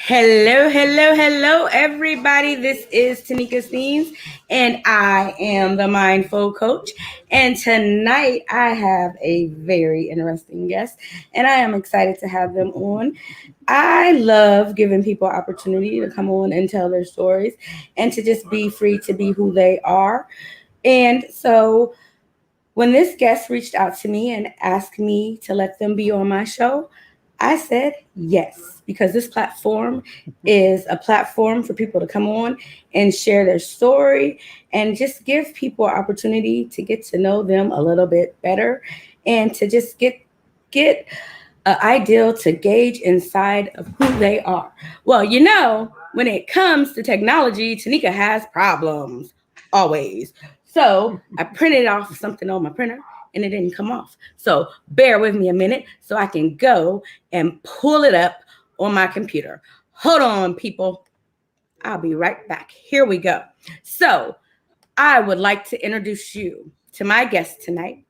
Hello, hello, hello, everybody. This is Tanika Scenes, and I am the Mindful Coach. And tonight I have a very interesting guest, and I am excited to have them on. I love giving people opportunity to come on and tell their stories and to just be free to be who they are. And so when this guest reached out to me and asked me to let them be on my show, I said yes, because this platform is a platform for people to come on and share their story and just give people an opportunity to get to know them a little bit better and to just get an ideal to gauge inside of who they are. Well, when it comes to technology, Tanika has problems always. So I printed off something on my printer and it didn't come off. So bear with me a minute so I can go and pull it up on my computer. Hold on, people. I'll be right back. Here we go. So I would like to introduce you to my guest tonight.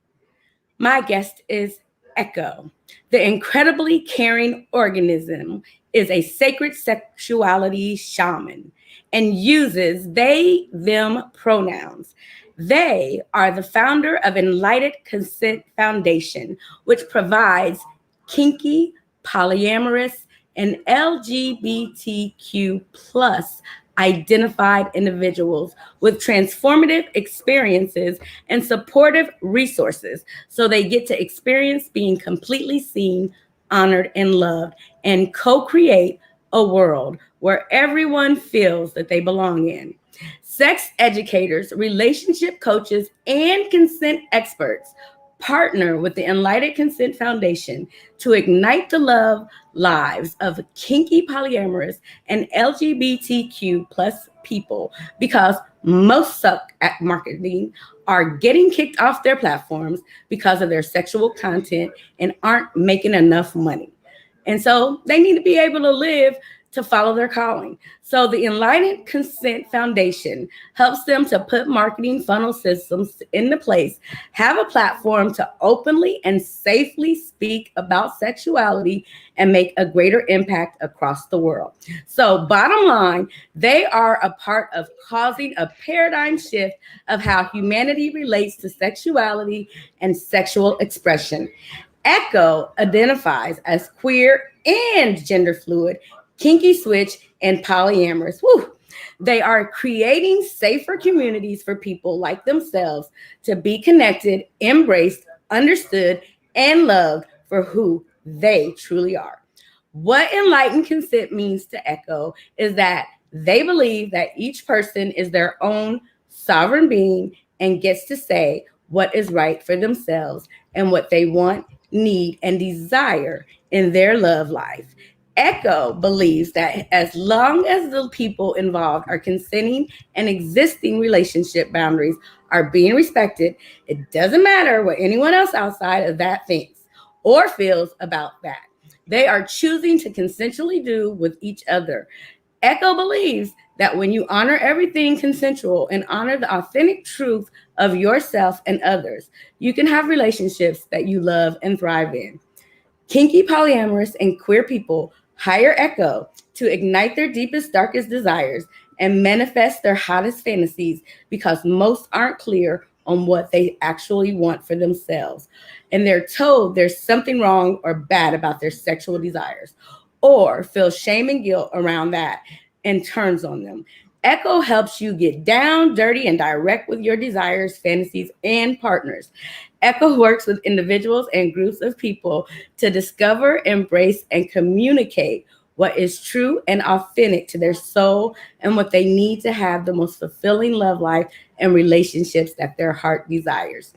My guest is Echo. The incredibly caring organism is a sacred sexuality shaman and uses they, them pronouns. They are the founder of Enlightened Consent Foundation, which provides kinky, polyamorous, and LGBTQ plus identified individuals with transformative experiences and supportive resources so they get to experience being completely seen, honored, and loved, and co-create a world where everyone feels that they belong in. Sex educators, relationship coaches, and consent experts partner with the Enlightened Consent Foundation to ignite the love lives of kinky polyamorous and LGBTQ plus people because most suck at marketing are getting kicked off their platforms because of their sexual content and aren't making enough money. And so they need to be able to live to follow their calling. So the Enlightened Consent Foundation helps them to put marketing funnel systems into place, have a platform to openly and safely speak about sexuality and make a greater impact across the world. So bottom line, they are a part of causing a paradigm shift of how humanity relates to sexuality and sexual expression. Echo identifies as queer and gender fluid, kinky switch, and polyamorous. Woo. They are creating safer communities for people like themselves to be connected, embraced, understood, and loved for who they truly are. What enlightened consent means to Echo is that they believe that each person is their own sovereign being and gets to say what is right for themselves and what they want, need, and desire in their love life. Echo believes that as long as the people involved are consenting and existing relationship boundaries are being respected, it doesn't matter what anyone else outside of that thinks or feels about that. They are choosing to consensually do with each other. Echo believes that when you honor everything consensual and honor the authentic truth of yourself and others, you can have relationships that you love and thrive in. Kinky, polyamorous, and queer people hire Echo to ignite their deepest, darkest desires and manifest their hottest fantasies because most aren't clear on what they actually want for themselves. And they're told there's something wrong or bad about their sexual desires or feel shame and guilt around that and turns on them. Echo helps you get down, dirty, and direct with your desires, fantasies, and partners. Echo works with individuals and groups of people to discover, embrace, and communicate what is true and authentic to their soul and what they need to have the most fulfilling love life and relationships that their heart desires.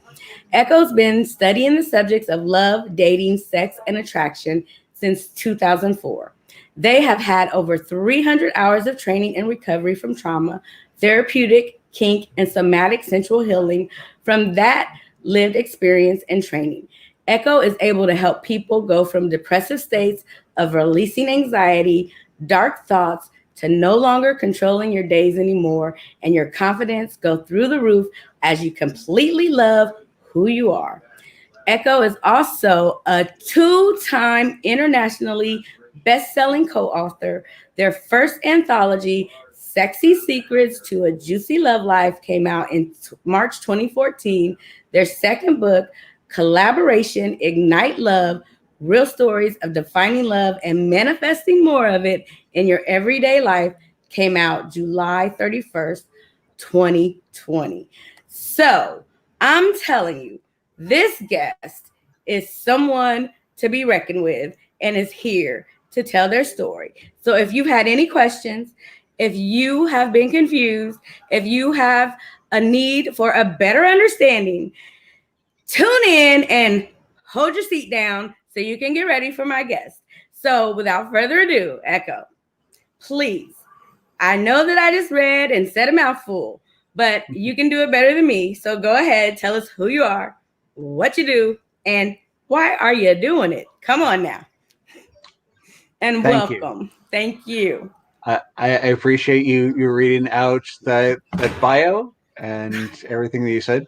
Echo's been studying the subjects of love, dating, sex, and attraction since 2004. They have had over 300 hours of training and recovery from trauma, therapeutic, kink, and somatic sensual healing from that lived experience and training. Echo is able to help people go from depressive states of releasing anxiety, dark thoughts, to no longer controlling your days anymore, and your confidence go through the roof as you completely love who you are. Echo is also a two-time internationally best-selling co-author. Their first anthology, Sexy Secrets to a Juicy Love Life, came out in March 2014. Their second book, Collaboration, Ignite Love, Real Stories of Defining Love and Manifesting More of It in Your Everyday Life, came out July 31st, 2020. So I'm telling you, this guest is someone to be reckoned with and is here to tell their story. So if you've had any questions, if you have been confused, if you have a need for a better understanding, tune in and hold your seat down so you can get ready for my guest. So without further ado, Echo, please. I know that I just read and said a mouthful, but you can do it better than me. So go ahead, tell us who you are, what you do, and why are you doing it? Come on now. And Thank you. welcome. Thank you. I appreciate you reading out that bio and everything that you said.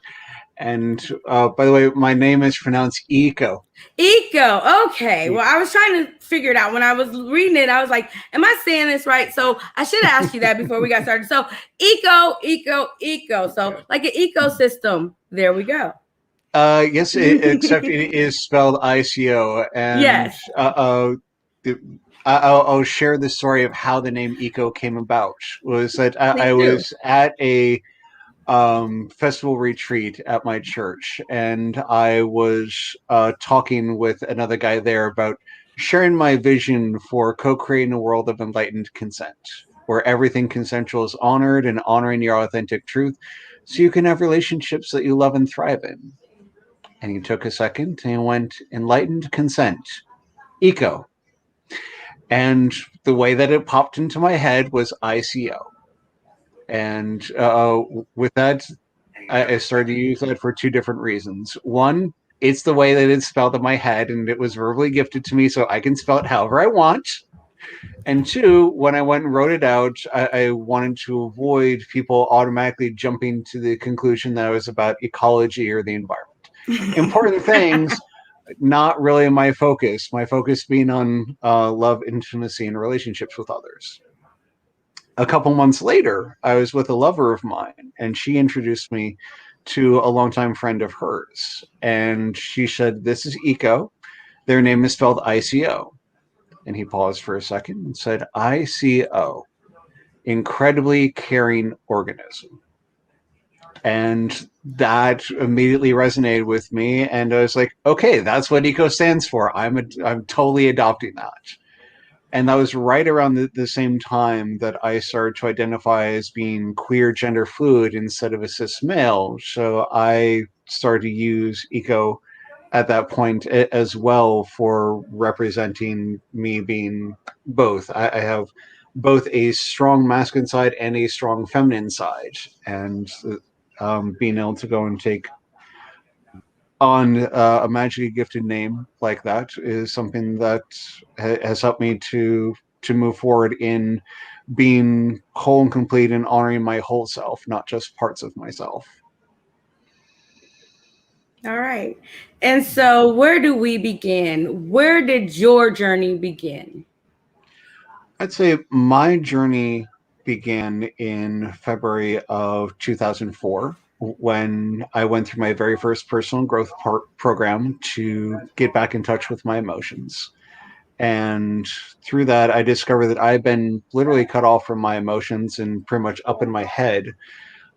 And by the way, my name is pronounced Eco. Eco. Okay. Well, Eco. I was trying to figure it out. When I was reading it, I was like, am I saying this right? So I should have asked you that before we got started. So eco. So like an ecosystem. There we go. Yes, except it is spelled ICO. And Yes. I'll share the story of how the name Eco came about. Was that I Please do. was at a festival retreat at my church, and I was talking with another guy there about sharing my vision for co-creating a world of enlightened consent, where everything consensual is honored and honoring your authentic truth, so you can have relationships that you love and thrive in. And he took a second and he went, enlightened consent, eco. And the way that it popped into my head was ICO. And with that, I started to use that for two different reasons. One, it's the way that it's spelled in my head, and it was verbally gifted to me, so I can spell it however I want. And two, when I went and wrote it out, I wanted to avoid people automatically jumping to the conclusion that it was about ecology or the environment. Important things, not really my focus. My focus being on love, intimacy, and relationships with others. A couple months later, I was with a lover of mine, and she introduced me to a longtime friend of hers. And she said, this is Eco. Their name is spelled ICO. And he paused for a second and said, ICO, incredibly caring organism. And that immediately resonated with me. And I was like, okay, that's what ECO stands for. I'm totally adopting that. And that was right around the same time that I started to identify as being queer, gender fluid instead of a cis male. So I started to use eco at that point as well for representing me being both. I have both a strong masculine side and a strong feminine side. And being able to go and take on a magically gifted name like that is something that has helped me to move forward in being whole and complete and honoring my whole self, not just parts of myself. All right. And so where do we begin? Where did your journey begin? I'd say my journey began in February of 2004 when I went through my very first personal growth program to get back in touch with my emotions. And through that, I discovered that I've been literally cut off from my emotions and pretty much up in my head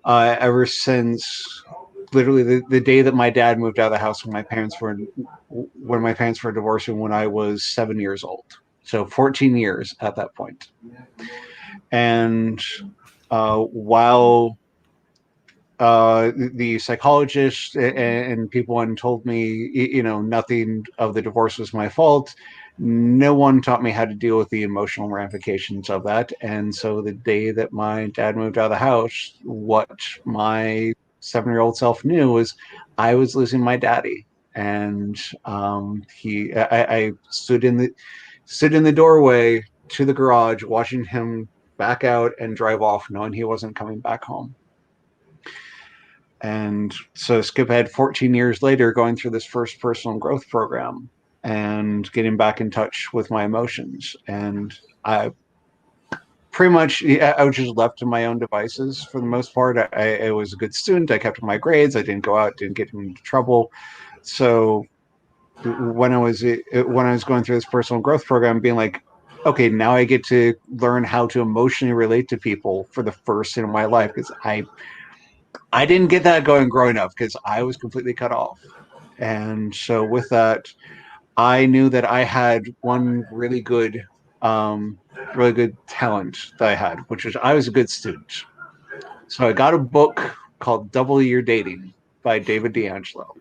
ever since literally the day that my dad moved out of the house when my parents were divorcing when I was 7 years old. So 14 years at that point. And while the psychologist and people and told me, nothing of the divorce was my fault. No one taught me how to deal with the emotional ramifications of that. And so the day that my dad moved out of the house, what my 7-year-old self knew was I was losing my daddy. And I stood in the doorway to the garage, watching him back out and drive off, knowing he wasn't coming back home. And so skip ahead 14 years later, going through this first personal growth program. and getting back in touch with my emotions. And I pretty much, I was just left to my own devices for the most part. I was a good student. I kept my grades. I didn't go out, didn't get into trouble. So when I was going through this personal growth program, being like, okay, now I get to learn how to emotionally relate to people for the first time in my life, because I didn't get that going growing up because I was completely cut off. And so with that, I knew that I had one um, really good talent that I had, which was I was a good student. So I got a book called Double Year Dating by David D'Angelo.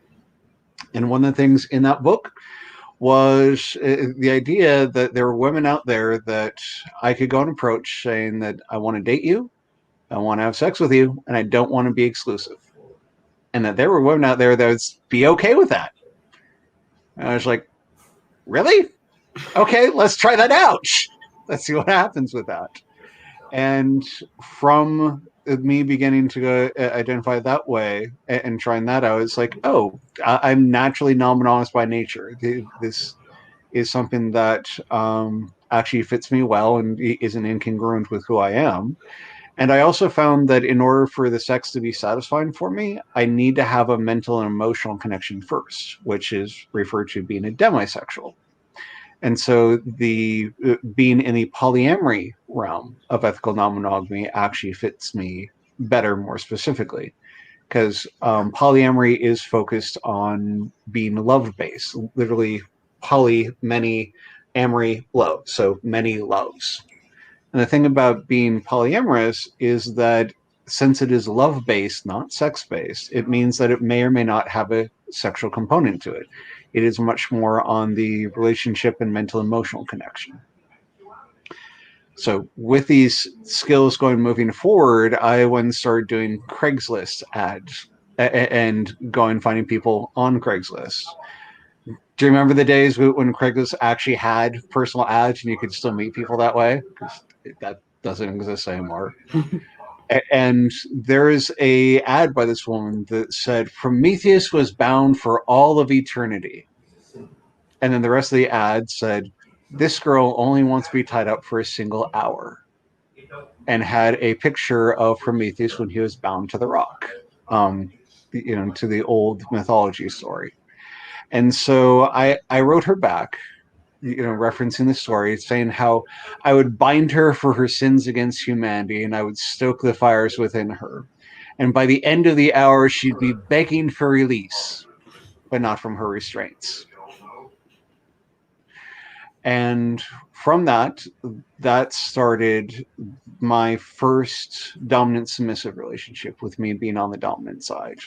And one of the things in that book was the idea that there were women out there that I could go and approach saying that I want to date you, I want to have sex with you, and I don't want to be exclusive. And that there were women out there that would be okay with that. And I was like, really? Okay, let's try that out. Let's see what happens with that. And from me beginning to go identify that way and trying that out, it's like, oh, I'm naturally non-monogamous by nature. This is something that actually fits me well and isn't incongruent with who I am. And I also found that in order for the sex to be satisfying for me, I need to have a mental and emotional connection first, which is referred to being a demisexual. And so the being in the polyamory realm of ethical non-monogamy actually fits me better, more specifically, because polyamory is focused on being love-based, literally poly, many, amory, love, so many loves. And the thing about being polyamorous is that since it is love based, not sex based, it means that it may or may not have a sexual component to it. It is much more on the relationship and mental emotional connection. So with these skills going moving forward, I went and started doing Craigslist ads and going finding people on Craigslist. Do you remember the days when Craigslist actually had personal ads and you could still meet people that way? Because that doesn't exist anymore. And there is a ad by this woman that said Prometheus was bound for all of eternity. And then the rest of the ad said, this girl only wants to be tied up for a single hour, and had a picture of Prometheus when he was bound to the rock, to the old mythology story. And so I wrote her back, referencing the story, saying how I would bind her for her sins against humanity and I would stoke the fires within her. And by the end of the hour, she'd be begging for release, but not from her restraints. And from that started my first dominant submissive relationship, with me being on the dominant side.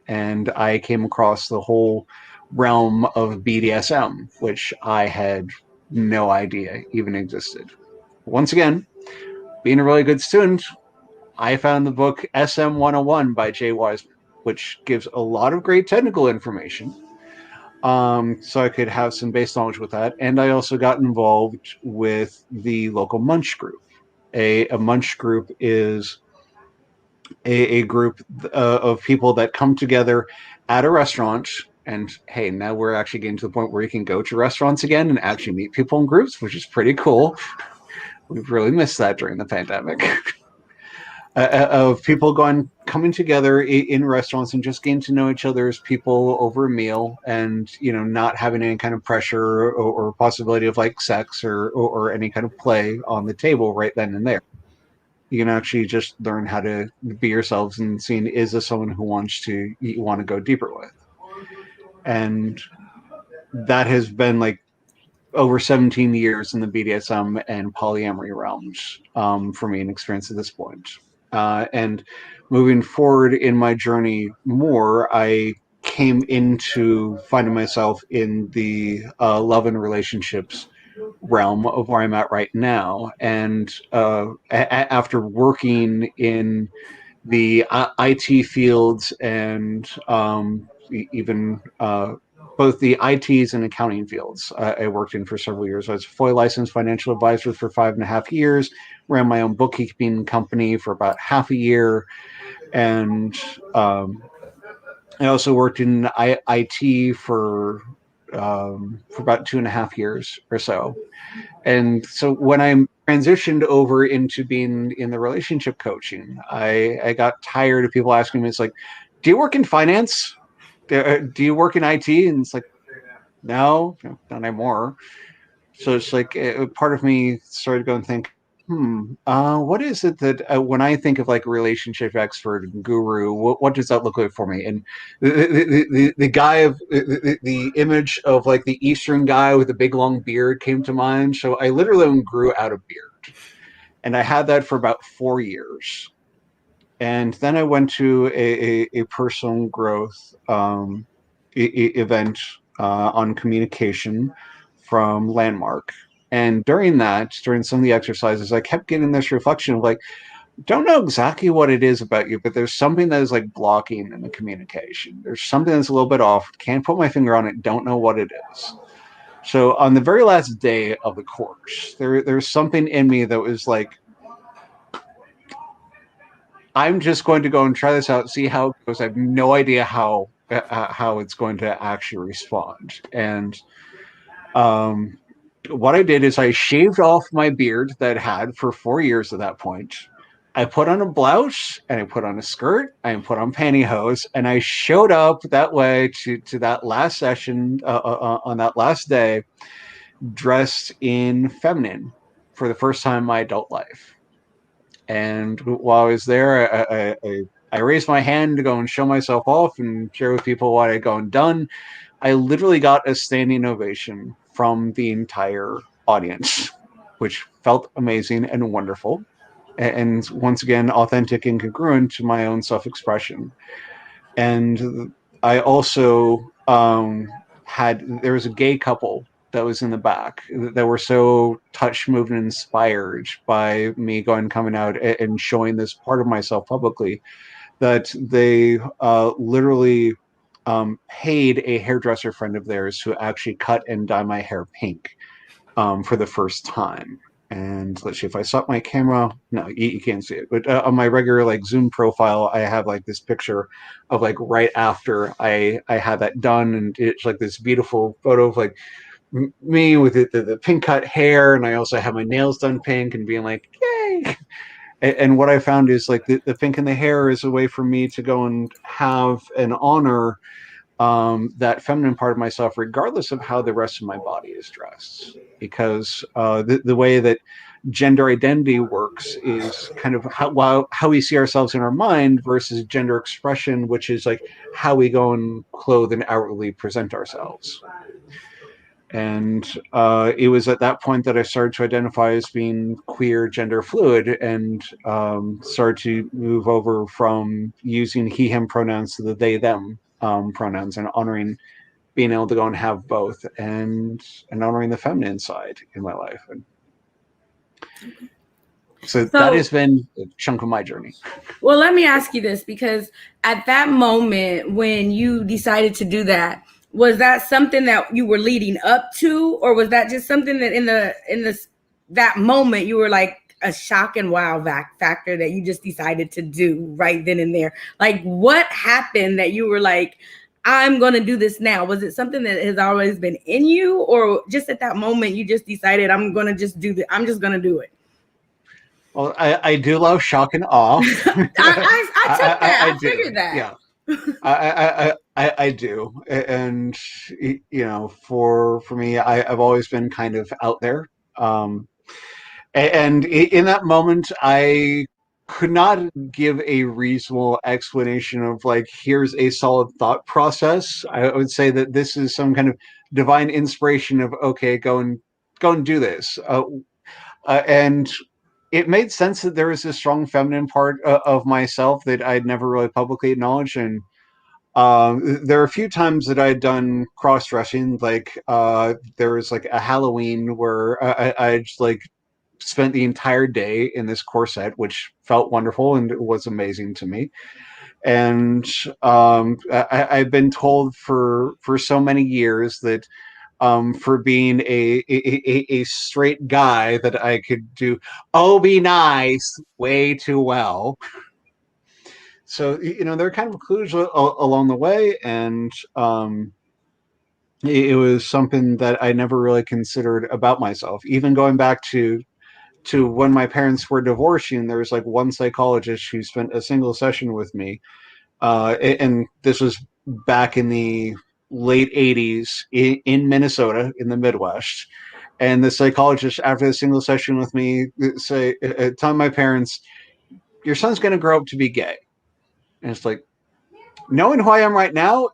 And I came across the whole realm of BDSM, which I had no idea even existed. Once again, being a really good student, I found the book SM 101 by Jay Wiseman, which gives a lot of great technical information. So I could have some base knowledge with that. And I also got involved with the local Munch group. A Munch group is a group of people that come together at a restaurant. And hey, now we're actually getting to the point where you can go to restaurants again and actually meet people in groups, which is pretty cool. We've really missed that during the pandemic. Of people coming together in restaurants and just getting to know each other as people over a meal, and not having any kind of pressure or possibility of like sex or any kind of play on the table right then and there. You can actually just learn how to be yourselves and seeing, is this someone who you want to go deeper with? And that has been like over 17 years in the BDSM and polyamory realms, for me, an experience at this point. And moving forward in my journey more, I came into finding myself in the love and relationships realm of where I'm at right now. And after working in the IT fields and even both the ITs and accounting fields. I worked in for several years. I was a FOI licensed financial advisor for 5.5 years, ran my own bookkeeping company for about half a year, and I also worked in IT for for about 2.5 years or so. And so when I transitioned over into being in the relationship coaching, I got tired of people asking me, it's like, do you work in finance? Do you work in IT? And it's like, no, not anymore. So it's like part of me started going think, what is it that when I think of like relationship expert and guru, what does that look like for me? And the guy of the image of like the Eastern guy with the big long beard came to mind. So I literally grew out a beard, and I had that for about 4 years. And then I went to a personal growth event on communication from Landmark. And during some of the exercises, I kept getting this reflection of like, don't know exactly what it is about you, but there's something that is like blocking in the communication. There's something that's a little bit off. Can't put my finger on it. Don't know what it is. So on the very last day of the course, there's something in me that was like, I'm just going to go and try this out, see how it goes. I have no idea how it's going to actually respond. And um, what I did is I shaved off my beard that I had for 4 years at that point. I put on a blouse and I put on a skirt. I put on pantyhose, and I showed up that way to that last session on that last day, dressed in feminine for the first time in my adult life. And while I was there, I raised my hand to go and show myself off and share with people what I'd gone done. I literally got a standing ovation from the entire audience, which felt amazing and wonderful. And once again, authentic and congruent to my own self expression. And I also there was a gay couple that was in the back that were so touched, moved, and inspired by me going coming out and showing this part of myself publicly that they literally paid a hairdresser friend of theirs who actually cut and dye my hair pink for the first time. And let's see if I stop my camera. No, you can't see it. But on my regular like Zoom profile, I have like this picture of like right after I had that done, and it's like this beautiful photo of like me with the pink cut hair, and I also have my nails done pink and being like, yay! And what I found is like the pink in the hair is a way for me to go and have an honor that feminine part of myself, regardless of how the rest of my body is dressed. Because the way that gender identity works is kind of how we see ourselves in our mind versus gender expression, which is like how we go and clothe and outwardly present ourselves. And it was at that point that I started to identify as being queer, gender fluid, and started to move over from using he, him pronouns to the they, them pronouns, and honoring being able to go and have both, and honoring the feminine side in my life. And so that So, has been a chunk of my journey. well, let me ask you this, because at that moment when you decided to do that, was that something that you were leading up to, or was that just something that in the that moment you were like a shock and wow factor that you just decided to do right then and there? Like, what happened that you were like, I'm going to do this now? Was it something that has always been in you, or just at that moment you just decided I'm going to just do that? I'm just going to do it. Well, I do love shock and awe. I took that. I I do. figured that. Yeah. I do, and for me, I've always been kind of out there, um, and in that moment, I could not give a reasonable explanation of like, here's a solid thought process. I would say that this is some kind of divine inspiration of okay, go and do this, and it made sense that there was this strong feminine part of myself that I'd never really publicly acknowledged. And there are a few times that I'd done cross dressing, like there was like a Halloween where I just like spent the entire day in this corset, which felt wonderful and was amazing to me. And I've been told for so many years that for being a straight guy that I could do oh be nice way too well. So there are kind of clues along the way, and It was something that I never really considered about myself. Even going back to when my parents were divorcing, there was like one psychologist who spent a single session with me, and this was back in the late '80s in Minnesota, in the Midwest. And the psychologist, after the single session with me, say, telling my parents, "Your son's going to grow up to be gay." And it's like, knowing who I am right now,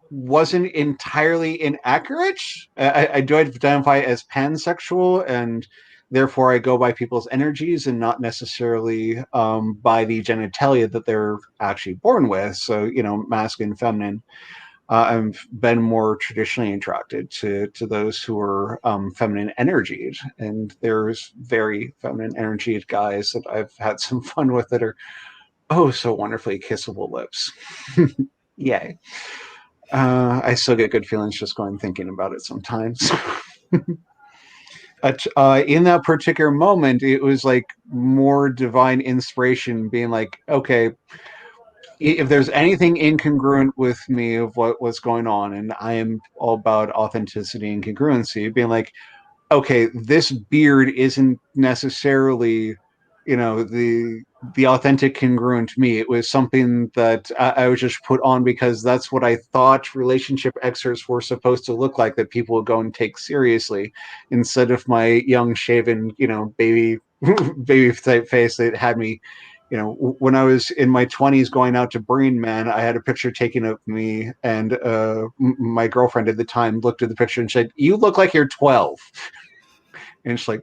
wasn't entirely inaccurate. I do identify as pansexual, and therefore I go by people's energies and not necessarily by the genitalia that they're actually born with. So, masculine, feminine. I've been more traditionally attracted to those who are feminine energied, and there's very feminine energied guys that I've had some fun with that are oh so wonderfully kissable lips. Yay. I still get good feelings just going thinking about it sometimes. But in that particular moment, it was like more divine inspiration being like, okay, if there's anything incongruent with me of what was going on, and I am all about authenticity and congruency, being like, okay, this beard isn't necessarily, the authentic congruent me. It was something that I was just put on because that's what I thought relationship excerpts were supposed to look like, that people would go and take seriously, instead of my young shaven, baby baby type face that had me. When I was in my 20s going out to Burning Man, I had a picture taken of me, and my girlfriend at the time looked at the picture and said, "You look like you're 12." And it's like,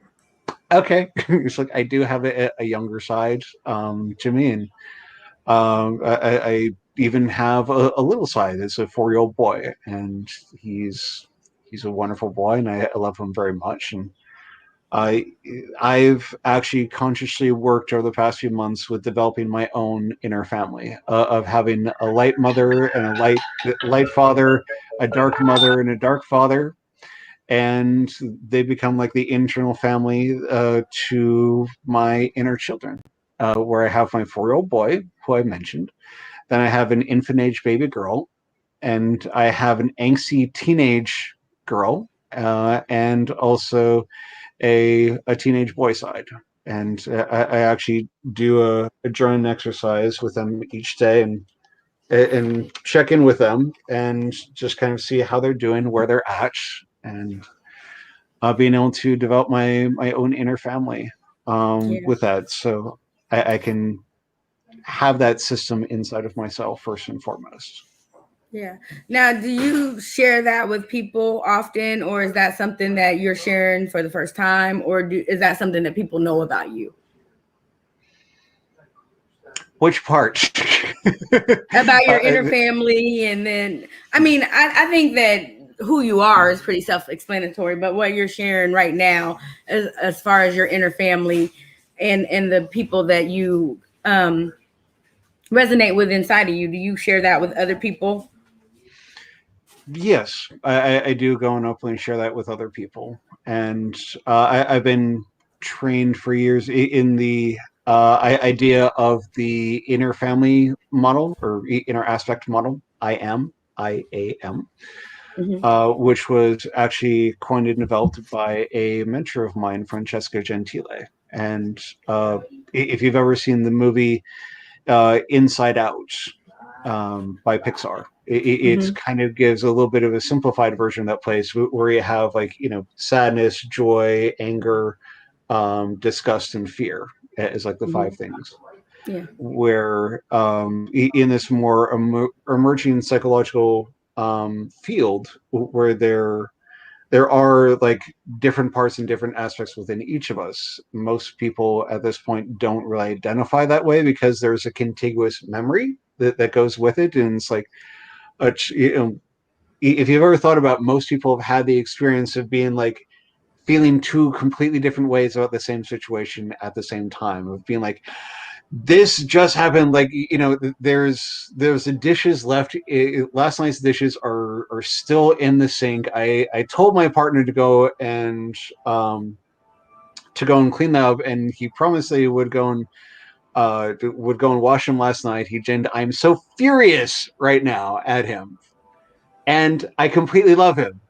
okay. It's like I do have a younger side to me, and I even have a little side. It's a 4-year-old boy, and he's a wonderful boy, and I love him very much. And I I've actually consciously worked over the past few months with developing my own inner family, of having a light mother and a light father, a dark mother and a dark father, and they become like the internal family to my inner children, where I have my 4-year-old boy, who I mentioned. Then I have an infant age baby girl, and I have an angsty teenage girl, and also a teenage boy side. And I actually do a journaling exercise with them each day, and check in with them and just kind of see how they're doing, where they're at, and being able to develop my own inner family Yeah. with that, so I can have that system inside of myself first and foremost. Yeah. Now, do you share that with people often, or is that something that you're sharing for the first time, or is that something that people know about you? Which part? About your uh, inner family, and then, I mean, I think that who you are is pretty self-explanatory, but what you're sharing right now, as far as your inner family and the people that you resonate with inside of you, do you share that with other people? yes, I do go and openly share that with other people, and I've been trained for years in the idea of the inner family model, or inner aspect model. I am, Hmm. which was actually coined and developed by a mentor of mine, Francesca Gentile. And if you've ever seen the movie Inside Out by Pixar, it Hmm. kind of gives a little bit of a simplified version of that place, where you have like, sadness, joy, anger, disgust, and fear as like the Hmm. five things. Yeah. Where in this more emerging psychological field, where there are like different parts and different aspects within each of us. Most people at this point don't really identify that way, because there's a contiguous memory that goes with it. And it's like, if you've ever thought about, most people have had the experience of being like feeling two completely different ways about the same situation at the same time, of being like, this just happened, like, there's the dishes left. Last night's dishes are still in the sink. I told my partner to go and clean that up, and he promised that he would go and wash them last night. He didn't. I'm so furious right now at him. and I completely love him.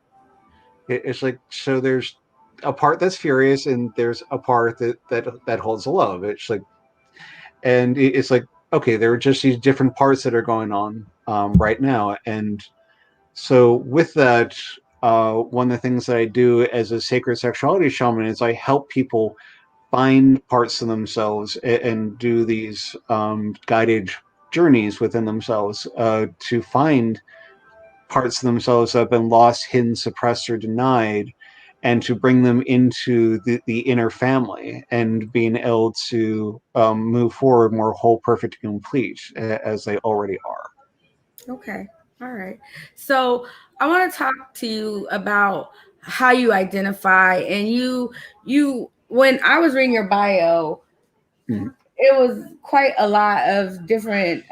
It's like, so there's a part that's furious, and there's a part that holds the love. It's like, and it's like, okay, there are just these different parts that are going on right now, and so with that, one of the things that I do as a sacred sexuality shaman is I help people find parts of themselves and do these guided journeys within themselves to find parts of themselves that have been lost, hidden, suppressed, or denied, and to bring them into the inner family and being able to move forward more whole, perfect, and complete as they already are. Okay. All right. So I want to talk to you about how you identify, and you when I was reading your bio, Mhm. it was quite a lot of different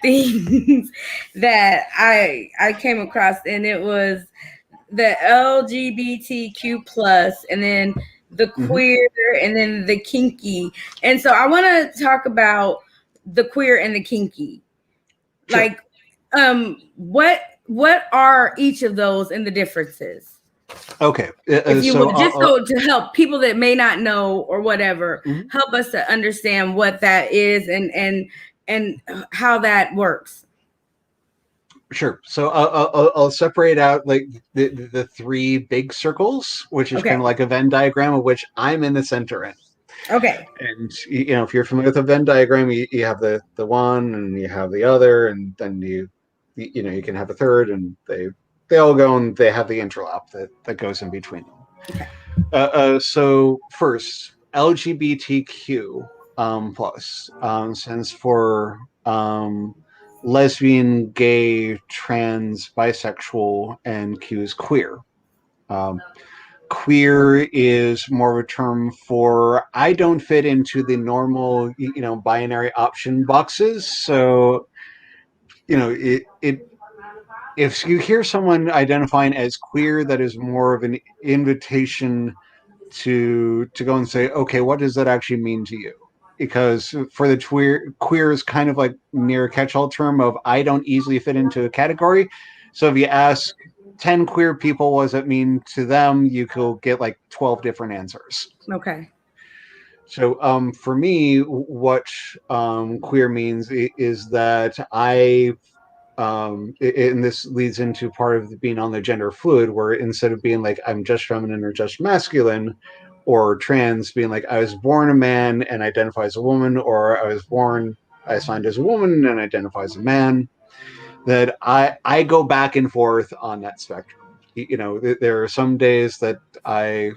things that I came across, and it was the LGBTQ plus, and then the Mhm. queer, and then the kinky. And so I want to talk about the queer and the kinky. Sure. Like, what are each of those and the differences? Okay. If you So would, just so to help people that may not know or whatever, mhm. help us to understand what that is, and how that works. Sure. So I'll separate out like the three big circles, which is kind Okay. of like a Venn diagram of which I'm in the center in. Okay. And you know, if you're familiar with a Venn diagram, you have the one, and you have the other, and then you know, you can have a third, and they all go, and they have the interlap that goes in between them. Okay. So first, LGBTQ plus stands for lesbian, gay, trans, bisexual, and Q is queer. Um, Queer is more of a term for I don't fit into the normal, you know, binary option boxes. So, you know, it if you hear someone identifying as queer, that is more of an invitation to go and say, okay, what does that actually mean to you? Because for the queer is kind of like near a catch-all term of I don't easily fit into a category. So if you ask 10 queer people what does it mean to them, you could get like 12 different answers. Okay. So for me, what queer means is that I and this leads into part of being on the gender fluid, where instead of being like I'm just feminine or just masculine, or trans, being like I was born a man and identify as a woman, or I was born I signed as a woman and identify as a man, that I go back and forth on that spectrum. You know, there are some days that I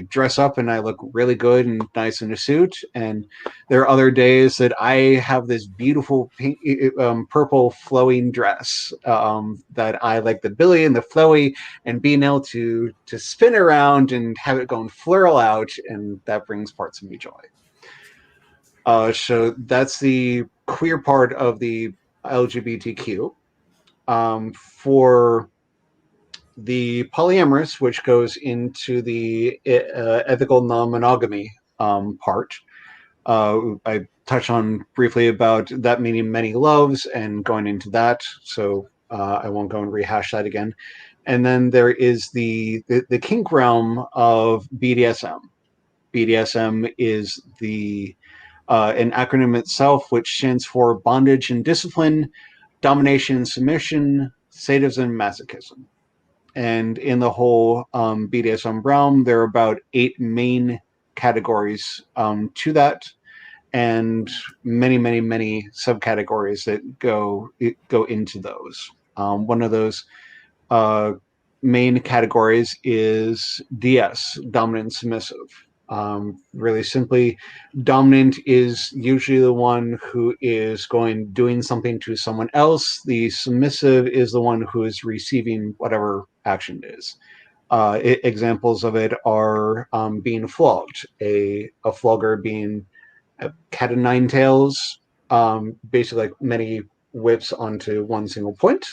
dress up and I look really good and nice in a suit, and there are other days that I have this beautiful pink, purple flowing dress that I like the billy and the flowy, and being able to spin around and have it go and flirl out, and that brings parts of me joy. So that's the queer part of the LGBTQ. For the polyamorous, which goes into the ethical non-monogamy part. I touched on briefly about that meaning many loves and going into that, so I won't go and rehash that again. And then there is the kink realm of BDSM. BDSM is the an acronym itself, which stands for bondage and discipline, domination and submission, sadism and masochism. And in the whole BDSM realm, there are about 8 main categories to that, and many, many, many subcategories that go into those. One of those uh, main categories is DS, dominant and submissive. Really simply, dominant is usually the one who is doing something to someone else. The submissive is the one who is receiving whatever action it is. Examples of it are being flogged, a flogger being a cat of nine tails, basically like many whips onto one single point,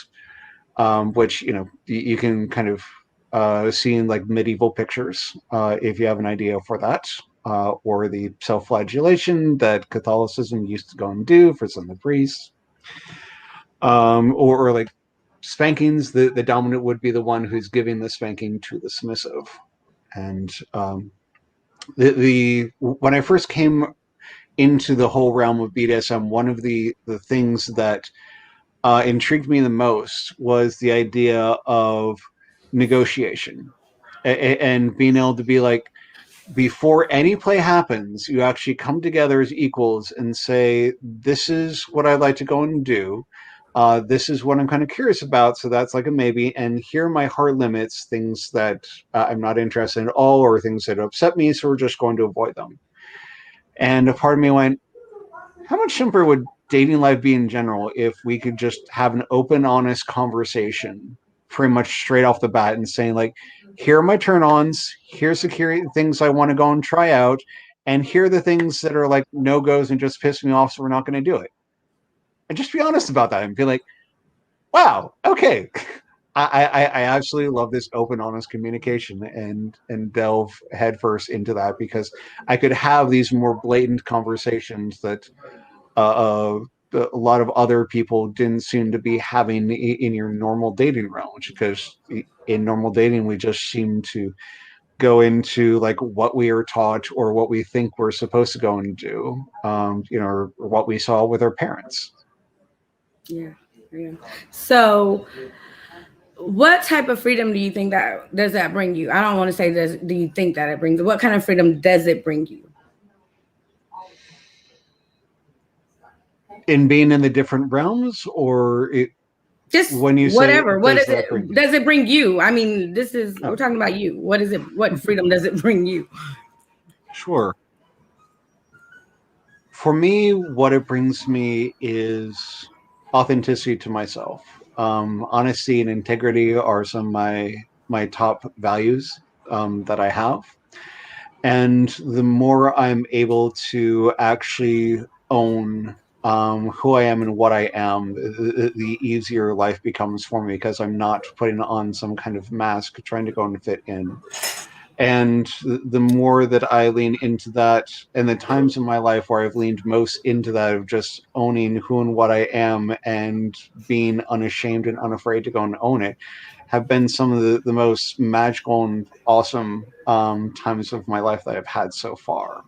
which you know you can kind of see in like medieval pictures if you have an idea for that, or the self-flagellation that Catholicism used to go and do for some of the priests, or like spankings, the dominant would be the one who's giving the spanking to the submissive. And the when I first came into the whole realm of BDSM, one of the things that intrigued me the most was the idea of negotiation and being able to be like, before any play happens, you actually come together as equals and say, this is what I'd like to go and do. This is what I'm kind of curious about. So that's like a maybe. And here are my hard limits, things that I'm not interested in at all, or things that upset me. So we're just going to avoid them. And a part of me went, how much simpler would dating life be in general if we could just have an open, honest conversation, pretty much straight off the bat, and saying like, here are my turn-ons, here's the things I want to go and try out, and here are the things that are like no-goes and just piss me off, so we're not going to do it. And just be honest about that and be like, wow, okay. I absolutely love this open, honest communication and delve headfirst into that because I could have these more blatant conversations that uh, a lot of other people didn't seem to be having in your normal dating range, because in normal dating we just seem to go into like what we are taught or what we think we're supposed to go and do, or what we saw with our parents. Yeah. Yeah. So, what type of freedom do you think that does that bring you? I don't want to say do you think that it brings? What kind of freedom does it bring you? In being in the different realms, or Just when you say whatever. What does is that bring it? me? Does it bring you? I mean, this is we're Oh, talking about you. What is it? What freedom does it bring you? sure. For me, what it brings me is authenticity to myself. Honesty and integrity are some of my top values that I have, and the more I'm able to actually own who I am and what I am, the easier life becomes for me because I'm not putting on some kind of mask trying to go and fit in. And the more that I lean into that, and the times in my life where I've leaned most into that of just owning who and what I am and being unashamed and unafraid to go and own it, have been some of the most magical and awesome times of my life that I've had so far.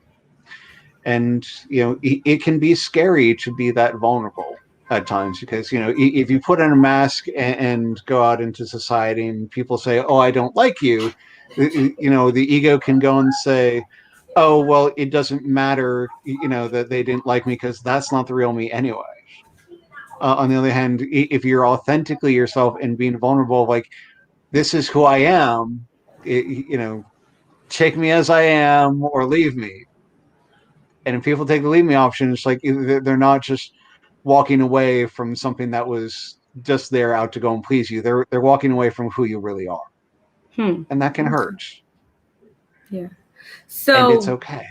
And it can be scary to be that vulnerable at times, because if you put on a mask and go out into society and people say, oh, I don't like you, the ego can go and say, oh, well, it doesn't matter, that they didn't like me, because that's not the real me anyway. On the other hand, if you're authentically yourself and being vulnerable, like, this is who I am, take me as I am or leave me. And if people take the leave me option, it's like they're not just walking away from something that was just there out to go and please you. They're walking away from who you really are, Hmm. and that can hurt, Yeah. and it's So, okay.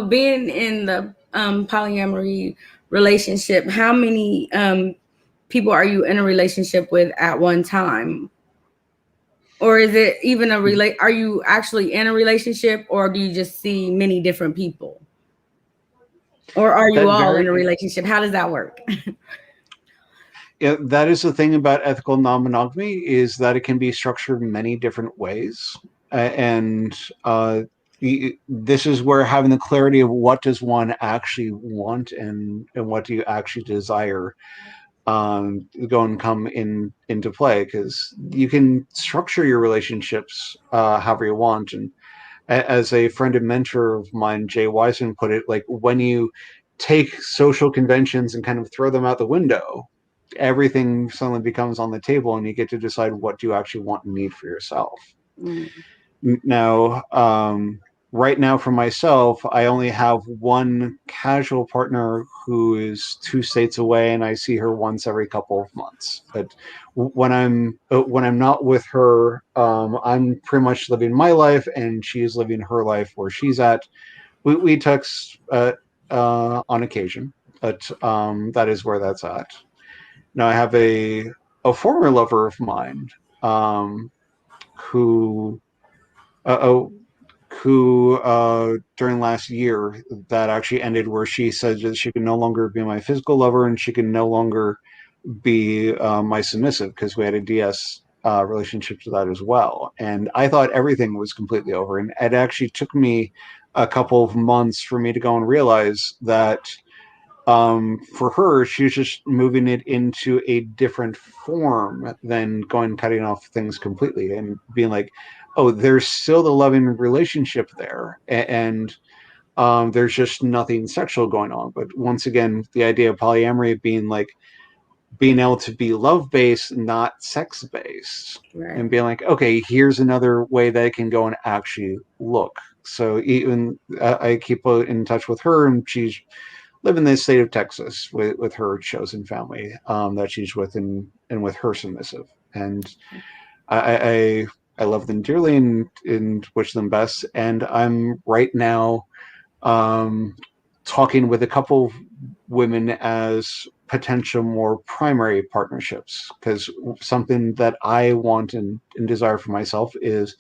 being in the polyamory relationship, how many people are you in a relationship with at one time? Or is it even a are you actually in a relationship, or do you just see many different people? Or are you That all in a very relationship? How does that work? Yeah, that is the thing about ethical non-monogamy, is that it can be structured in many different ways, and this is where having the clarity of what does one actually want and what do you actually desire go and come into play, because you can structure your relationships however you want. And as a friend and mentor of mine, Jay Wiseman, put it, like, when you take social conventions and kind of throw them out the window, everything suddenly becomes on the table, and you get to decide what you actually want and need for yourself. Mm. Now, right now for myself, I only have one casual partner who is 2 states away, and I see her once every couple of months. But when I'm not with her, I'm pretty much living my life, and she's living her life where she's at. We text on occasion, but that is where that's at. Now I have a former lover of mine, um, who uh, oh, who during last year, that actually ended, where she said that she could no longer be my physical lover, and she can no longer be my submissive, because we had a DS relationship to that as well. And I thought everything was completely over. And it actually took me a couple of months for me to go and realize that for her, she was just moving it into a different form than going cutting off things completely and being like, oh, there's still the loving relationship there. And there's just nothing sexual going on. But once again, the idea of polyamory being like being able to be love based, not sex based, Right. and being like, okay, here's another way that I can go and actually look. So even I keep in touch with her, and she's living in the state of Texas with her chosen family that she's with, and with her submissive. And I, I love them dearly and wish them best. And I'm right now um, talking with a couple of women as potential more primary partnerships, because something that I want and desire for myself is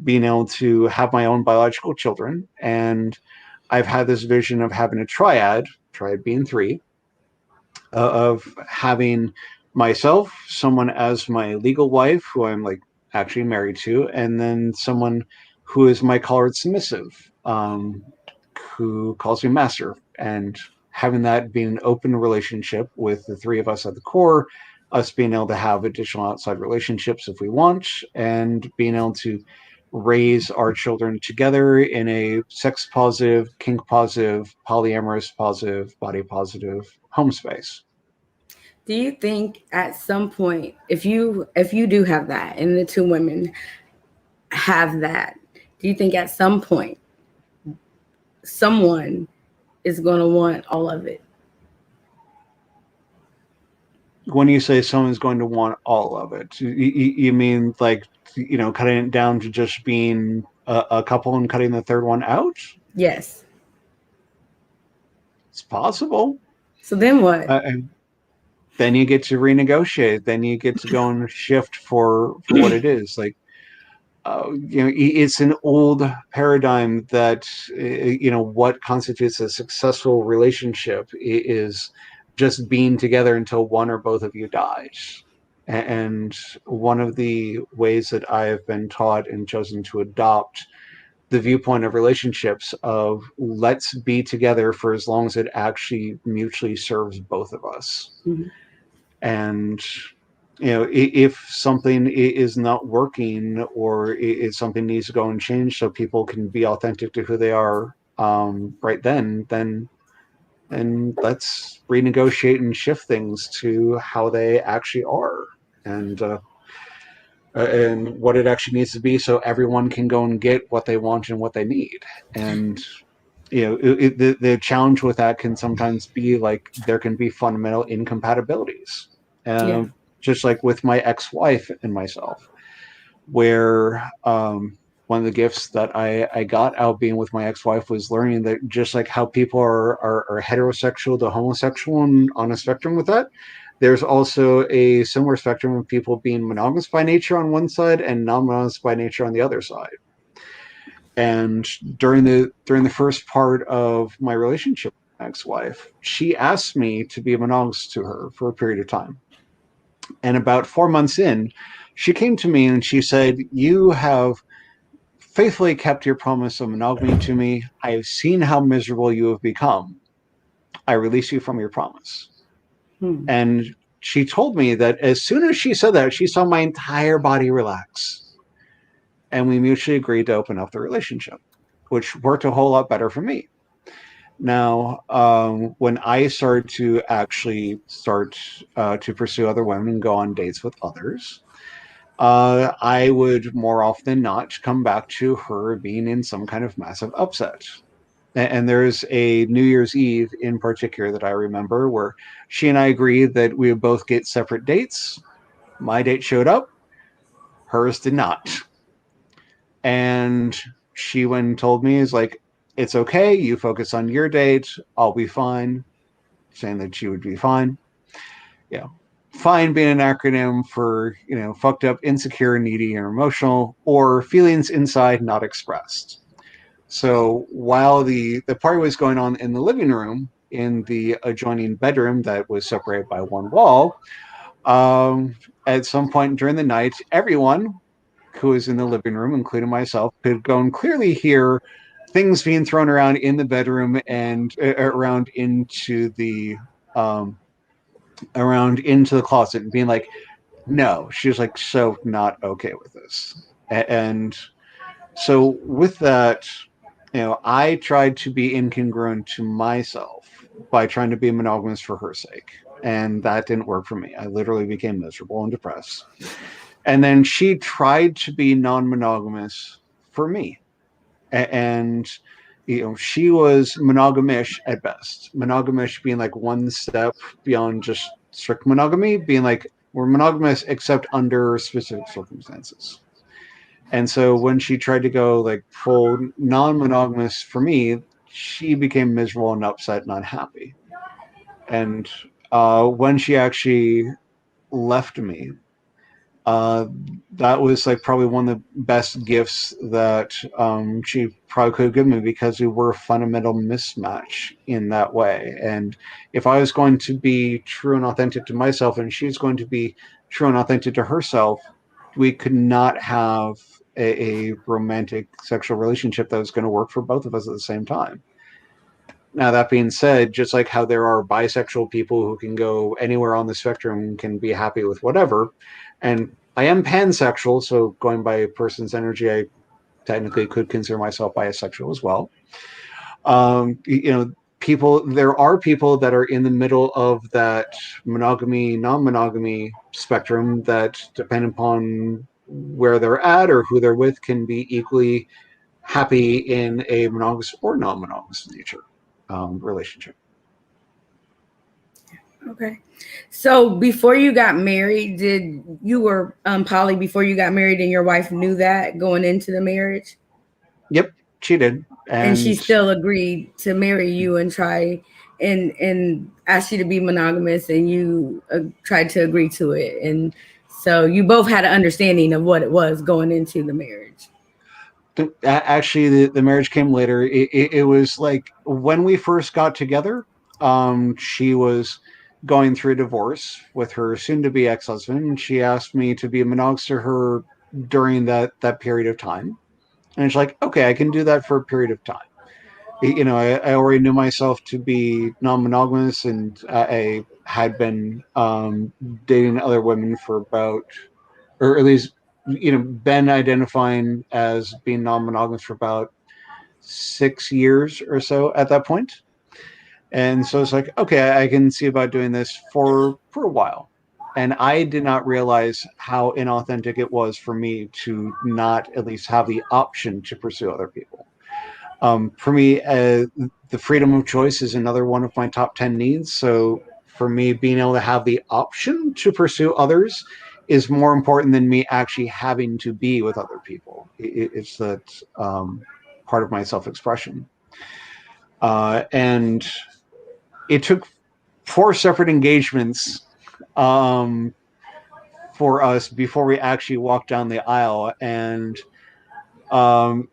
being able to have my own biological children. And I've had this vision of having a triad being three, of having myself, someone as my legal wife, who I'm like actually married to, and then someone who is my colored submissive, who calls me master, and having that being an open relationship with the three of us at the core, us being able to have additional outside relationships if we want, and being able to raise our children together in a sex positive, kink positive, polyamorous positive, body positive home space. Do you think at some point, if you do have that, and the two women have that, do you think at some point someone is going to want all of it? When you say someone's going to want all of it, you mean like, cutting it down to just being a couple and cutting the third one out? Yes. It's possible. So then what? And then you get to renegotiate. Then you get to go and shift for what it is. Like, it's an old paradigm that what constitutes a successful relationship is just being together until one or both of you dies. And one of the ways that I have been taught and chosen to adopt the viewpoint of relationships of let's be together for as long as it actually mutually serves both of us. Mhm. And if something is not working, or if something needs to go and change so people can be authentic to who they are, right then and let's renegotiate and shift things to how they actually are, and what it actually needs to be, so everyone can go and get what they want and what they need. And the challenge with that can sometimes be like there can be fundamental incompatibilities, Yeah. just like with my ex-wife and myself, where one of the gifts that I got out being with my ex-wife was learning that just like how people are heterosexual to homosexual and on a spectrum with that, there's also a similar spectrum of people being monogamous by nature on one side and non-monogamous by nature on the other side. And during the first part of my relationship with my ex-wife, she asked me to be monogamous to her for a period of time. And about 4 months in, she came to me and she said, "You have faithfully kept your promise of monogamy to me. I have seen how miserable you have become. I release you from your promise." Hmm. And she told me that as soon as she said that, she saw my entire body relax. And we mutually agreed to open up the relationship, which worked a whole lot better for me. Now, when I started to actually start to pursue other women and go on dates with others, I would more often than not come back to her being in some kind of massive upset. And there's a New Year's Eve in particular that I remember where she and I agreed that we would both get separate dates. My date showed up, hers did not. And she went and told me, is like, it's okay, you focus on your date, I'll be fine, saying that she would be fine. Yeah. Fine being an acronym for, fucked up, insecure, needy, and emotional, or feelings inside not expressed. So while the party was going on in the living room, in the adjoining bedroom that was separated by one wall, Um, at some point during the night, everyone who was in the living room, including myself, could go and clearly hear things being thrown around in the bedroom and um, around into the closet, and being like, "No," she was like, "So not okay with this." And so with that, I tried to be incongruent to myself by trying to be monogamous for her sake. And that didn't work for me. I literally became miserable and depressed. And then she tried to be non monogamous for me. And, she was monogamish at best. Monogamish being like one step beyond just strict monogamy, being like, we're monogamous except under specific circumstances. And so when she tried to go like full non-monogamous for me, she became miserable and upset and unhappy. And when she actually left me, uh, that was like probably one of the best gifts that she probably could have given me, because we were a fundamental mismatch in that way. And if I was going to be true and authentic to myself, and she's going to be true and authentic to herself, we could not have a romantic sexual relationship that was going to work for both of us at the same time. Now, that being said, just like how there are bisexual people who can go anywhere on the spectrum and can be happy with whatever, and I am pansexual, so going by a person's energy, I technically could consider myself bisexual as well. There are people that are in the middle of that monogamy, non-monogamy spectrum that, depending upon where they're at or who they're with, can be equally happy in a monogamous or non-monogamous nature relationship. Okay. So before you got married, did you were poly before you got married, and your wife knew that going into the marriage, Yep, she did. and she And still agreed to marry you and try and ask you to be monogamous, and you tried to agree to it, and so you both had an understanding of what it was going into the marriage. actually, the marriage came later. It was like when we first got together, she was going through a divorce with her soon to be ex husband. And she asked me to be monogamous to her during that period of time. And it's like, okay, I can do that for a period of time. I already knew myself to be non monogamous, and I had been dating other women for about, or at least, been identifying as being non monogamous for about 6 years or so at that point. And so it's like, okay, I can see about doing this for a while. And I did not realize how inauthentic it was for me to not at least have the option to pursue other people. For me, the freedom of choice is another one of my top 10 needs. So for me, being able to have the option to pursue others is more important than me actually having to be with other people. It's that part of my self expression. And it took four separate engagements um, for us before we actually walked down the aisle. And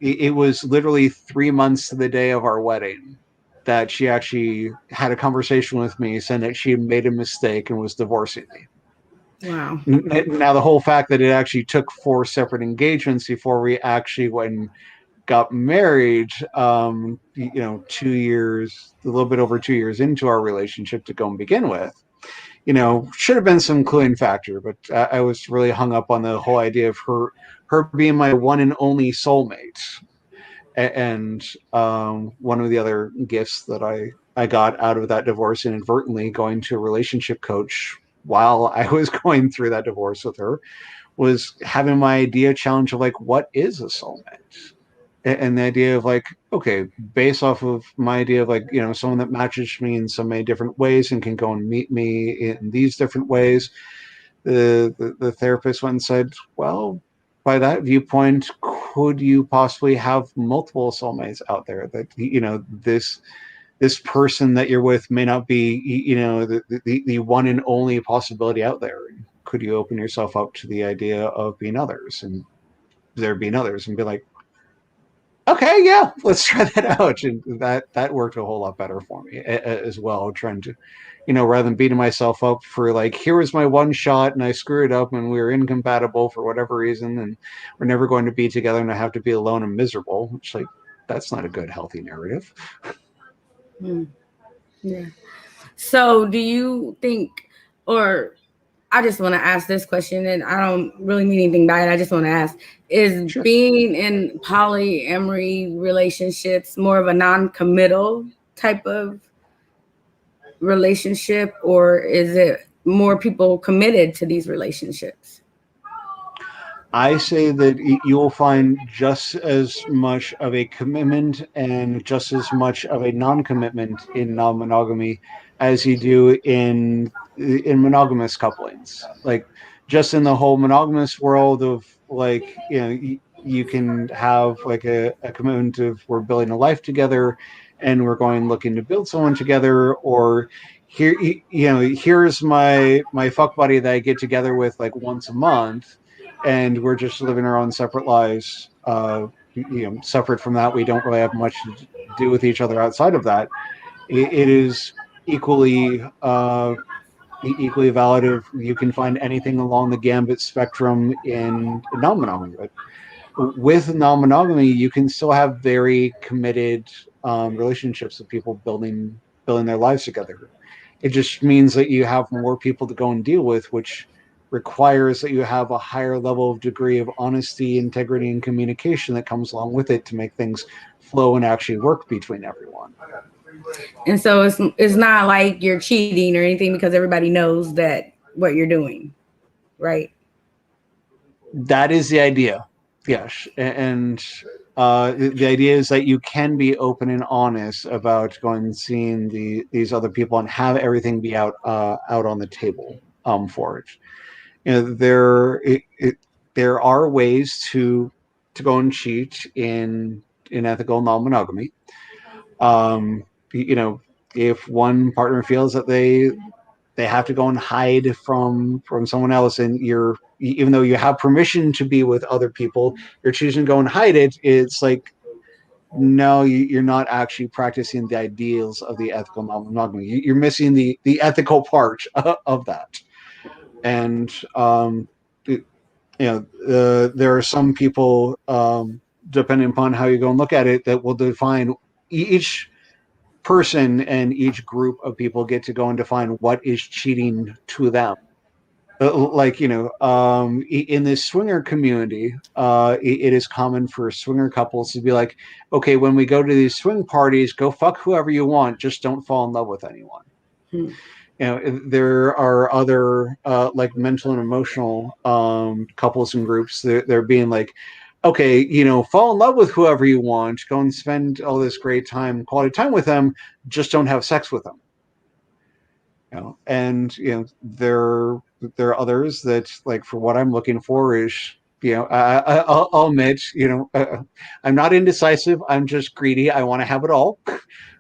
it was literally 3 months to the day of our wedding that she actually had a conversation with me saying that she made a mistake and was divorcing me. Wow. Now, the whole fact that it actually took four separate engagements before we actually went and got married, 2 years, a little bit over 2 years into our relationship to go and begin with, should have been some cooling factor, but I was really hung up on the whole idea of her being my one and only soulmate. And one of the other gifts that I got out of that divorce, inadvertently going to a relationship coach while I was going through that divorce with her, was having my idea challenge of like, what is a soulmate? And the idea of like, okay, based off of my idea of like, someone that matches me in so many different ways and can go and meet me in these different ways, the therapist went and said, well, by that viewpoint, could you possibly have multiple soulmates out there? That this person that you're with may not be, the one and only possibility out there. Could you open yourself up to the idea of being others, and there being others, and be like, okay, yeah, let's try that out. And that worked a whole lot better for me as well. Trying to, rather than beating myself up for like, here was my one shot and I screwed up and we were incompatible for whatever reason and we're never going to be together and I have to be alone and miserable. It's like, that's not a good, healthy narrative. Hmm. Yeah. So, do you think, or I just want to ask this question, and I don't really mean anything by it. I just want to ask: is Sure. being in polyamory relationships more of a non-committal type of relationship, or is it more people committed to these relationships? I say that you will find just as much of a commitment and just as much of a non-commitment in non-monogamy as you do in monogamous couplings. Like just in the whole monogamous world of like you can have like a commitment of we're building a life together and we're going looking to build someone together, or here here's my fuck buddy that I get together with like once a month and we're just living our own separate lives. Separate from that, we don't really have much to do with each other outside of that. It is equally equally valid. If you can find anything along the gambit spectrum in non-monogamy, but with non-monogamy, you can still have very committed relationships with people building their lives together. It just means that you have more people to go and deal with, which requires that you have a higher level of degree of honesty, integrity, and communication that comes along with it to make things flow and actually work between everyone. And so it's not like you're cheating or anything because everybody knows that what you're doing, right? That is the idea. Yes. And the idea is that you can be open and honest about going and seeing these other people and have everything be out on the table for it. There are ways to go and cheat in ethical non-monogamy. Um, if one partner feels that they have to go and hide from someone else, and you're even though you have permission to be with other people, you're choosing to go and hide it. It's like no, you're not actually practicing the ideals of the ethical non-monogamy. You're missing the ethical part of that. And there are some people, depending upon how you go and look at it, that will define each person and each group of people get to go and define what is cheating to them. Like in this swinger community, it is common for swinger couples to be like, okay, when we go to these swing parties, go fuck whoever you want, just don't fall in love with anyone. Hmm. There are other like mental and emotional couples and groups. They're being like, okay, fall in love with whoever you want, go and spend all this great time, quality time with them, just don't have sex with them. And there are others that like for what I'm looking for is I'll admit I'm not indecisive, I'm just greedy, I want to have it all.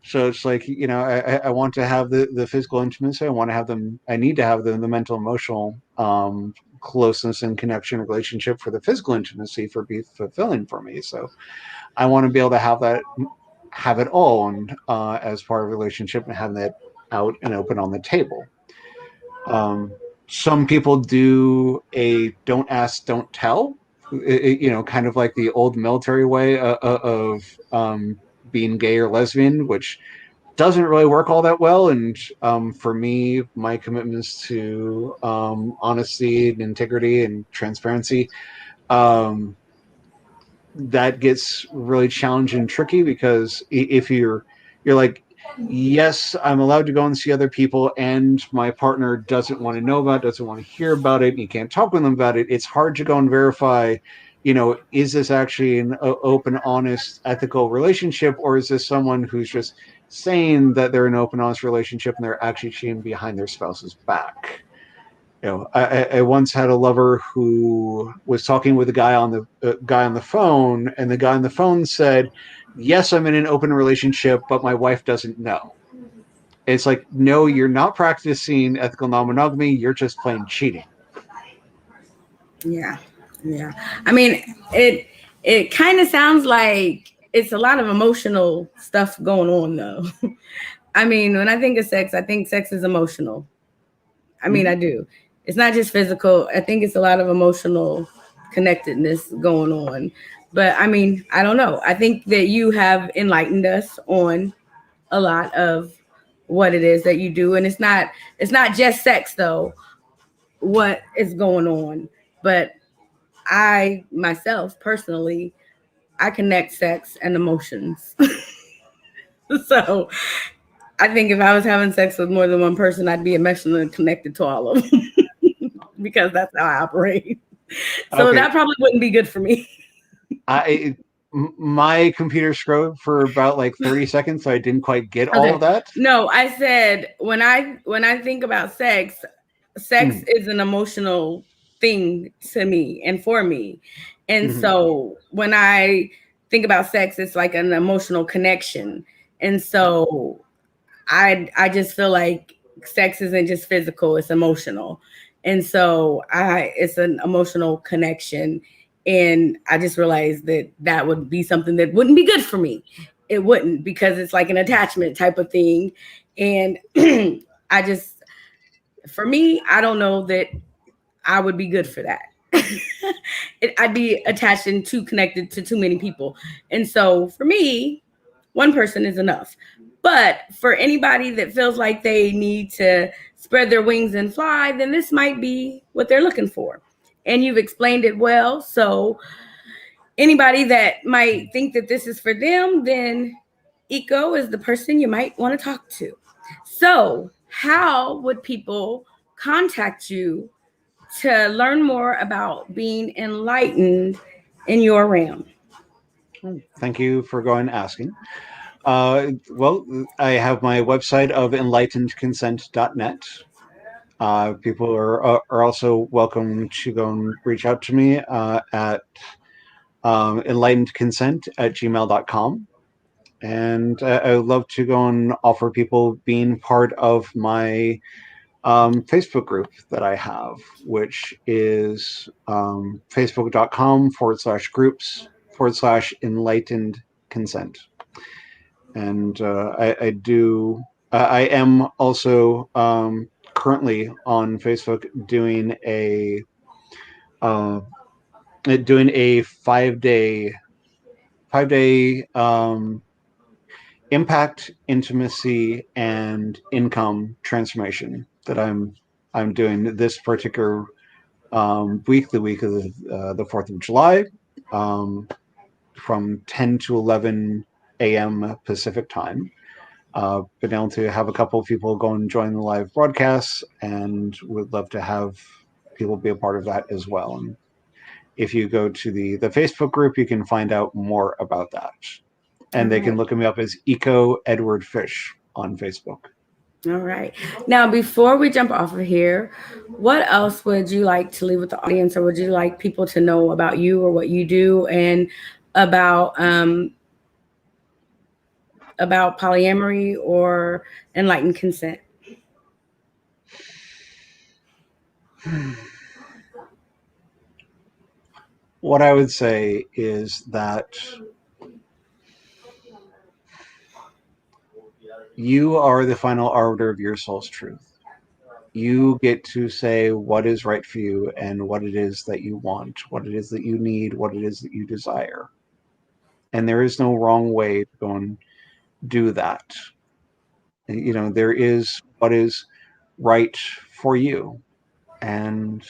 So it's like I want to have the physical intimacy, I need to have the mental emotional closeness and connection relationship for the physical intimacy for be fulfilling for me. So I want to be able to have it all and as part of a relationship and having that out and open on the table. Some people do a don't ask, don't tell, kind of like the old military way of being gay or lesbian, which doesn't really work all that well. And for me, my commitments to honesty and integrity and transparency, um, that gets really challenging and tricky because if you're like, yes, I'm allowed to go and see other people and my partner doesn't want to know about it, doesn't want to hear about it, and you can't talk with them about it, it's hard to go and verify, is this actually an open, honest, ethical relationship, or is this someone who's just saying that they're an open, honest relationship and they're actually cheating behind their spouse's back? I once had a lover who was talking with a guy on the phone, and the guy on the phone said, "Yes, I'm in an open relationship, but my wife doesn't know." It's like, no, you're not practicing ethical non-monogamy. You're just plain cheating. Yeah, yeah. I mean, it kind of sounds like it's a lot of emotional stuff going on though. I mean, when I think of sex, I think sex is emotional. I mean, I do. It's not just physical. I think it's a lot of emotional connectedness going on. But I mean, I don't know. I think that you have enlightened us on a lot of what it is that you do, and it's not just sex though. What is going on? But I myself personally, I connect sex and emotions. So I think if I was having sex with more than one person, I'd be emotionally connected to all of them because that's how I operate. So Okay. that probably wouldn't be good for me. I my computer screwed for about like 30 seconds, so I didn't quite get all of Okay. that. No, I said when I think about sex, sex Mm, is an emotional thing to me and for me. And mhm. so when I think about sex, it's like an emotional connection. And so I just feel like sex isn't just physical, it's emotional. And so I it's an emotional connection, and I just realized that that would be something that wouldn't be good for me. It wouldn't, because it's like an attachment type of thing. And I just, for me, I don't know that I would be good for that. I'd be attached and too connected to too many people. And so for me, one person is enough. But for anybody that feels like they need to spread their wings and fly, then this might be what they're looking for. And you've explained it well. So anybody that might think that this is for them, then Eco is the person you might want to talk to. So, how would people contact you to learn more about being enlightened in your realm? Thank you for going and asking. Well, I have my website of enlightenedconsent.net. People are also welcome to go and reach out to me at enlightenedconsent@gmail.com. And I would love to go and offer people being part of my Facebook group that I have, which is facebook.com/groups/enlightened consent. And I am also currently on Facebook uh, doing a 5 day impact, intimacy, and income transformation that I'm doing this particular week, the week of the 4th of July, um, from 10 to 11 a.m. Pacific time. Been able to have a couple of people go and join the live broadcasts, and would love to have people be a part of that as well. And if you go to the Facebook group, you can find out more about that. All And they can right. look me up as Eco Edward Fish on Facebook. All right. Now, before we jump off of here, what else would you like to leave with the audience, or would you like people to know about you or what you do, and about polyamory or enlightened consent? What I would say is that you are the final arbiter of your soul's truth. You get to say what is right for you and what it is that you want, what it is that you need, what it is that you desire. And there is no wrong way to go and do that. There is what is right for you. And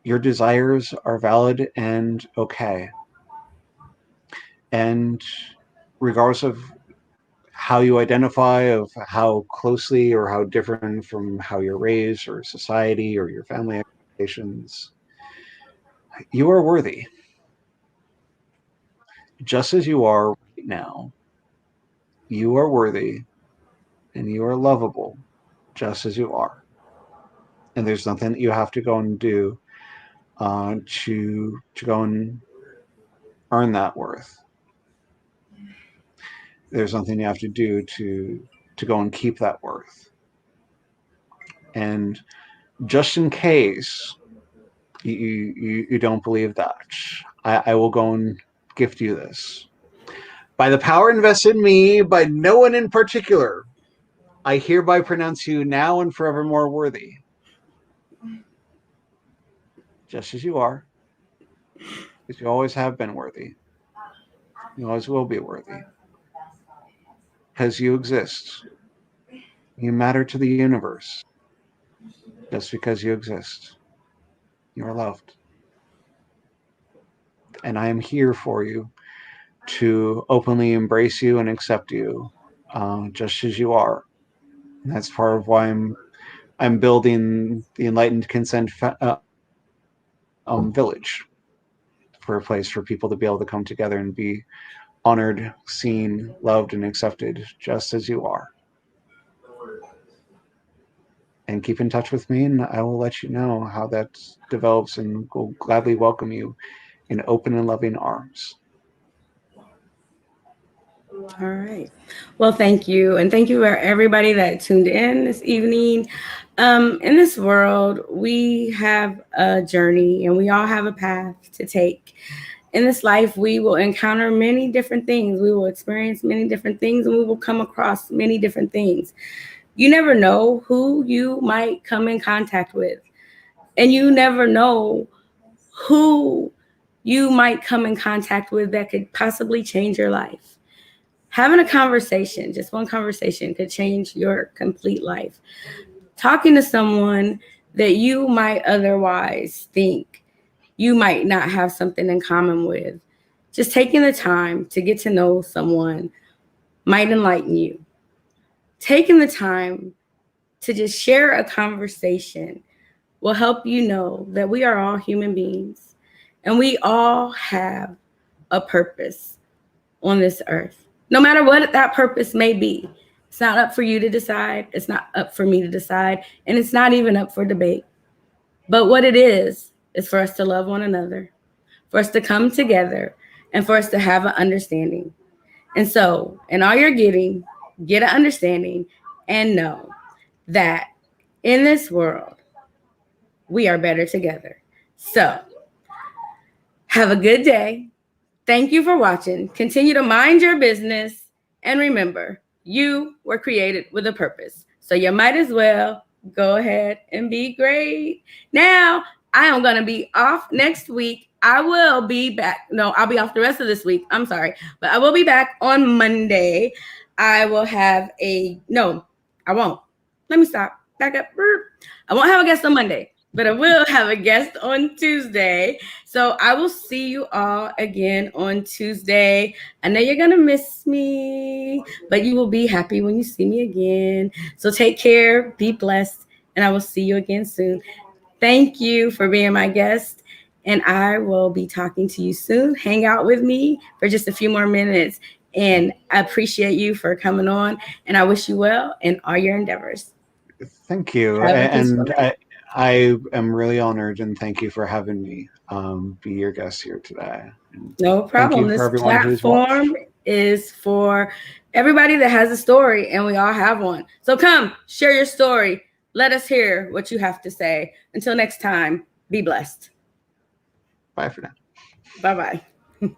your desires are valid and okay. And regardless of how you identify, of how closely or how different from how you're raised or society or your family expectations, you are worthy just as you are right now. You are worthy and you are lovable just as you are. And there's nothing that you have to go and do to go and earn that worth. There's nothing you have to do to go and keep that worth. And just in case you don't believe that, I will go and gift you this. By the power invested in me by no one in particular, I hereby pronounce you now and forevermore worthy, just as you are, because you always have been worthy. You always will be worthy, because you exist. You matter to the universe, just because you exist. You are loved. And I am here for you to openly embrace you and accept you, just as you are. And that's part of why I'm building the Enlightened Consent Village, for a place for people to be able to come together and be honored, seen, loved, and accepted just as you are. And keep in touch with me, and I will let you know how that develops, and will gladly welcome you in open and loving arms. All right. Well, thank you. And thank you for everybody that tuned in this evening. In this world, we have a journey and we all have a path to take. In this life, we will encounter many different things. We will experience many different things and we will come across many different things. You never know who you might come in contact with. And you never know who you might come in contact with that could possibly change your life. Having a conversation, just one conversation, could change your complete life. Talking to someone that you might otherwise think you might not have something in common with, just taking the time to get to know someone might enlighten you. Taking the time to just share a conversation will help you know that we are all human beings and we all have a purpose on this earth, no matter what that purpose may be. It's not up for you to decide. It's not up for me to decide. And it's not even up for debate. But what it is for us to love one another, for us to come together, and for us to have an understanding. And so, in all you're getting, get an understanding and know that in this world, we are better together. So, have a good day. Thank you for watching. Continue to mind your business. And remember, you were created with a purpose. So you might as well go ahead and be great. Now, I am going to be off next week. I will be back. No, I'll be off the rest of this week. I'm sorry. But I will be back on Monday. I will have no, I won't. Let me stop. Back up. I won't have a guest on Monday, but I will have a guest on Tuesday. So I will see you all again on Tuesday. I know you're going to miss me, but you will be happy when you see me again. So take care, be blessed, and I will see you again soon. Thank you for being my guest, and I will be talking to you soon. Hang out with me for just a few more minutes, and I appreciate you for coming on, and I wish you well in all your endeavors. Thank you. Have a peaceful And day. I am really honored, and thank you for having me be your guest here today. And No thank problem. you for This everyone who's watched. platform is for everybody that has a story, and we all have one. So come, share your story. Let us hear what you have to say. Until next time, be blessed. Bye for now. Bye bye.